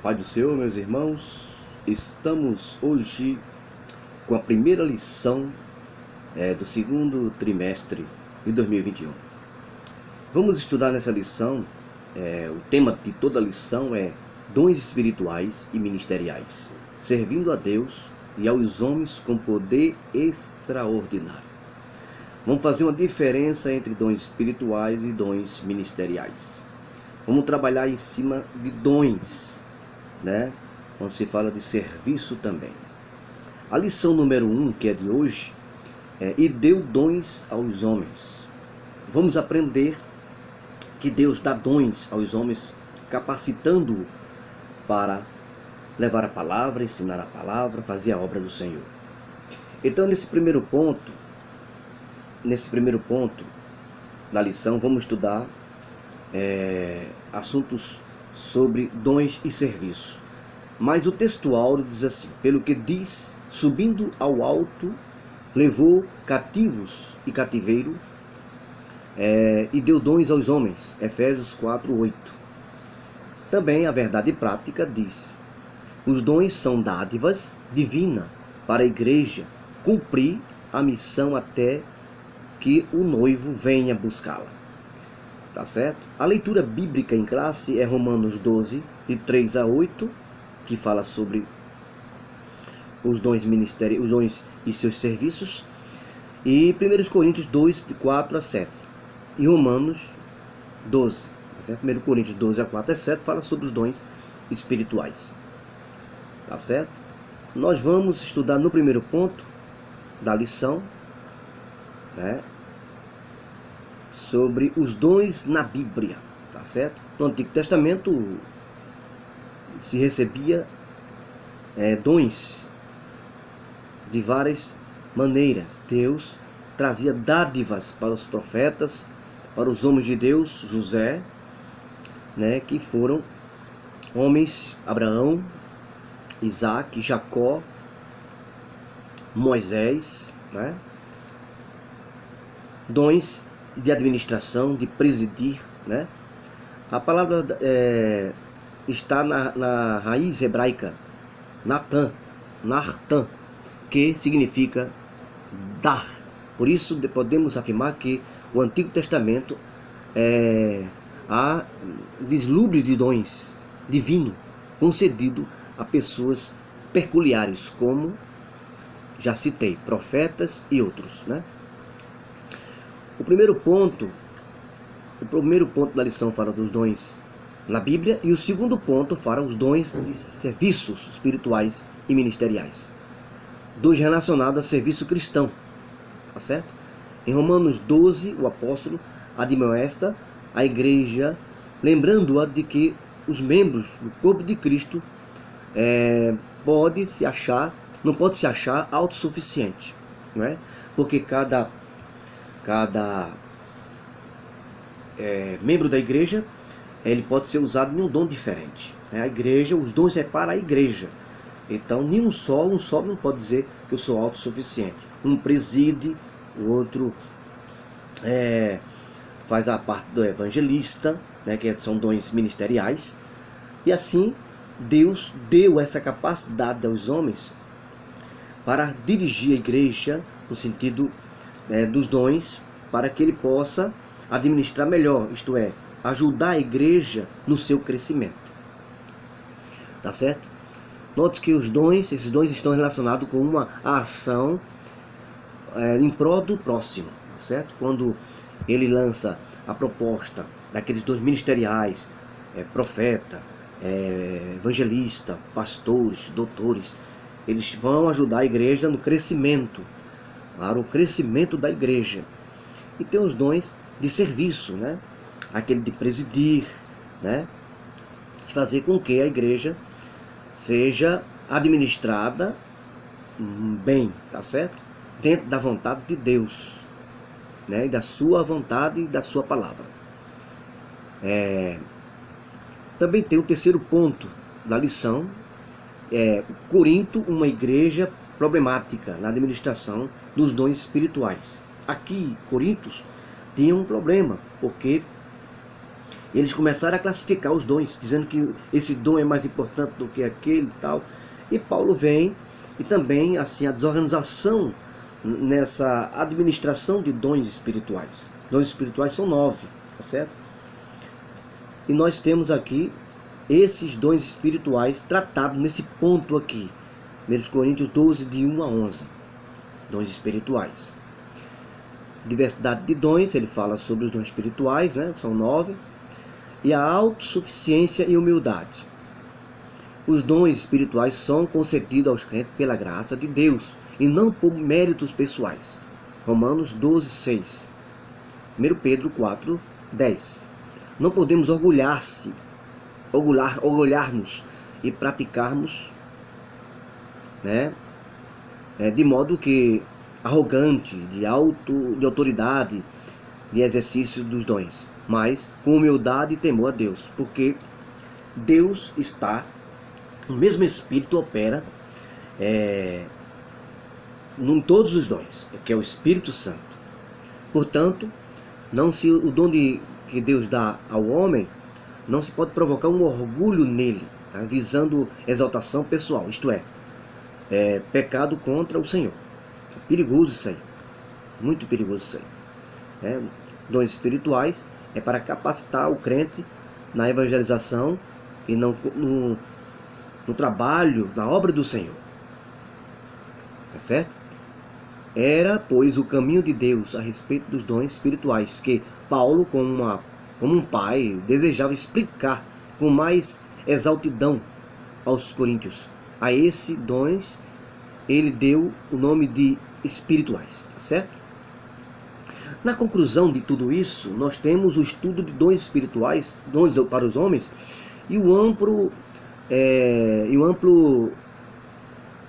paz do Senhor, meus irmãos. Estamos hoje com a primeira lição do segundo trimestre de 2021. Vamos estudar nessa lição, o tema de toda a lição é dons espirituais e ministeriais, servindo a Deus e aos homens com poder extraordinário. Vamos fazer uma diferença entre dons espirituais e dons ministeriais. Vamos trabalhar em cima de dons, quando se fala de serviço também. A lição número 1, que é de hoje, e deu dons aos homens. Vamos aprender que Deus dá dons aos homens, capacitando-o para levar a palavra, ensinar a palavra, fazer a obra do Senhor. Então, nesse primeiro ponto da lição, vamos estudar assuntos sobre dons e serviço. Mas o texto áureo diz assim: pelo que diz, subindo ao alto, levou cativos e cativeiro, e deu dons aos homens. Efésios 4:8. Também a verdade prática diz: os dons são dádivas divinas para a igreja cumprir a missão até que o noivo venha buscá-la. Tá certo? A leitura bíblica em classe é Romanos 12, de 3 a 8, que fala sobre os dons ministérios, os dons e seus serviços, e 1 Coríntios 2, de 4 a 7, e Romanos 12, tá certo? 1 Coríntios 12 a 4 a 7 fala sobre os dons espirituais. Tá certo? Nós vamos estudar no primeiro ponto da lição, sobre os dons na Bíblia, tá certo? No Antigo Testamento se recebia dons de várias maneiras. Deus trazia dádivas para os profetas, para os homens de Deus, José, que foram homens, Abraão, Isaac, Jacó, Moisés, dons de administração, de presidir, A palavra está na raiz hebraica Nartan, que significa dar. Por isso podemos afirmar que o Antigo Testamento há vislumbre de dons divinos concedido a pessoas peculiares, como já citei, profetas e outros, O primeiro ponto da lição fala dos dons na Bíblia, e o segundo ponto fala os dons de serviços espirituais e ministeriais. Dons relacionados a serviço cristão, tá certo? Em Romanos 12, o apóstolo admoesta a igreja, lembrando-a de que os membros do corpo de Cristo não pode se achar autossuficiente, porque cada membro da igreja, ele pode ser usado em um dom diferente. A igreja, os dons é para a igreja. Então, um só não pode dizer que eu sou autossuficiente. Um preside, o outro faz a parte do evangelista, que são dons ministeriais. E assim, Deus deu essa capacidade aos homens para dirigir a igreja, no sentido dos dons, para que ele possa administrar melhor, isto é, ajudar a igreja no seu crescimento. Tá certo? Note que esses dons estão relacionados com uma ação em prol do próximo, tá certo? Quando ele lança a proposta daqueles dons ministeriais, profeta, evangelista, pastores, doutores, eles vão ajudar a igreja no crescimento, para o crescimento da igreja. E tem os dons de serviço, aquele de presidir, de fazer com que a igreja seja administrada bem, tá certo? Dentro da vontade de Deus, e da sua vontade e da sua palavra. Também tem o terceiro ponto da lição, Corinto, uma igreja problemática na administração dos dons espirituais. Aqui, Corinto tinha um problema, porque Eles começaram a classificar os dons, dizendo que esse dom é mais importante do que aquele e tal. E Paulo vem, e também assim a desorganização nessa administração de dons espirituais. Dons espirituais são 9, tá certo? E nós temos aqui esses dons espirituais tratados nesse ponto aqui. 1 Coríntios 12, de 1 a 11. Dons espirituais. Diversidade de dons, ele fala sobre os dons espirituais, né? São 9. E a autossuficiência e humildade. Os dons espirituais são concedidos aos crentes pela graça de Deus e não por méritos pessoais. Romanos 12, 6. 1 Pedro 4, 10. Não podemos orgulhar-nos e praticarmos, né, de modo que arrogante, de autoridade, de exercício dos dons, mas com humildade e temor a Deus, porque Deus está, o mesmo Espírito opera em todos os dons, que é o Espírito Santo. Portanto, não se o dom que Deus dá ao homem, não se pode provocar um orgulho nele, tá? Visando exaltação pessoal, isto é pecado contra o Senhor. É perigoso isso aí, muito perigoso isso aí. Dons espirituais é para capacitar o crente na evangelização e no trabalho, na obra do Senhor. É certo? Era, pois, o caminho de Deus a respeito dos dons espirituais, que Paulo, como um pai, desejava explicar com mais exaltidão aos coríntios. A esses dons, ele deu o nome de espirituais, tá certo? Na conclusão de tudo isso, nós temos o estudo de dons espirituais, dons para os homens, e o amplo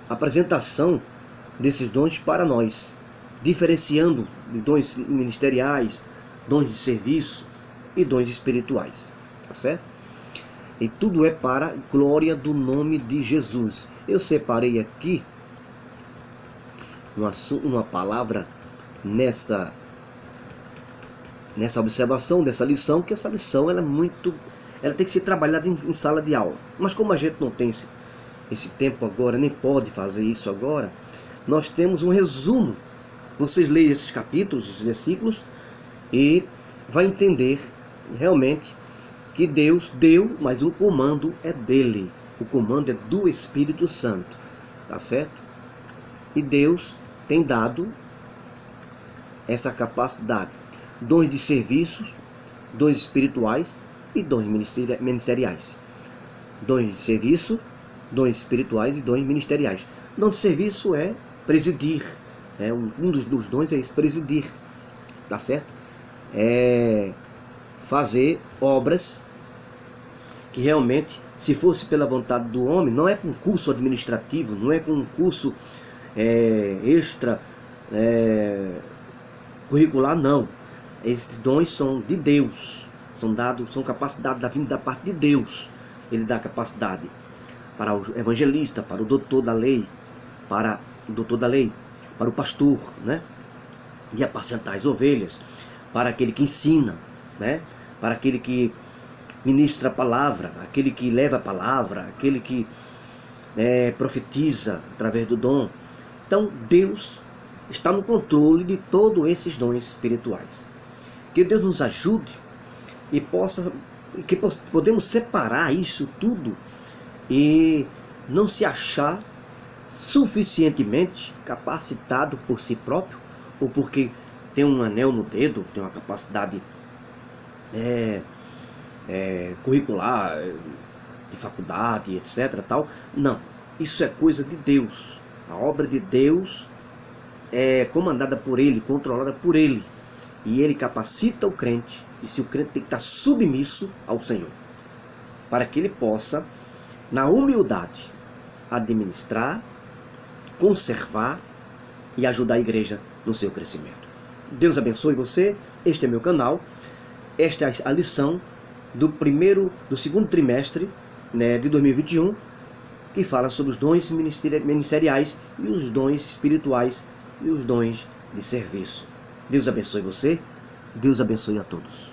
apresentação desses dons para nós, diferenciando de dons ministeriais, dons de serviço e dons espirituais, tá certo? E tudo é para a glória do nome de Jesus. Eu separei aqui uma palavra nessa observação dessa lição, que essa lição ela tem que ser trabalhada em sala de aula. Mas como a gente não tem esse tempo agora, nem pode fazer isso agora, nós temos um resumo. Vocês leiam esses capítulos, esses versículos, e vai entender realmente que Deus deu, mas o comando é dele. O comando é do Espírito Santo, tá certo? E Deus tem dado essa capacidade. Dons de serviços, dons espirituais e dons ministeriais. Dons de serviço, dons espirituais e dons ministeriais. Dom de serviço é presidir. Um dos dons é esse, presidir. Tá certo? É fazer obras que realmente, se fosse pela vontade do homem, não é com curso administrativo, não é com um curso extra curricular, não. Esses dons são de Deus, são capacidade da parte de Deus. Ele dá capacidade para o evangelista, para o doutor da lei, para o pastor, né? E apacentar as ovelhas, para aquele que ensina, né? Para aquele que ministra a palavra, aquele que leva a palavra, aquele que profetiza através do dom. Então Deus está no controle de todos esses dons espirituais. Que Deus nos ajude e que podemos separar isso tudo e não se achar suficientemente capacitado por si próprio, ou porque tem um anel no dedo, tem uma capacidade curricular, de faculdade, etc. Tal. Não, isso é coisa de Deus. A obra de Deus é comandada por Ele, controlada por Ele. E Ele capacita o crente, e se o crente tem que estar submisso ao Senhor, para que ele possa, na humildade, administrar, conservar e ajudar a igreja no seu crescimento. Deus abençoe você. Este é meu canal. Esta é a lição do segundo trimestre, né, de 2021, que fala sobre os dons ministeriais e os dons espirituais e os dons de serviço. Deus abençoe você. Deus abençoe a todos.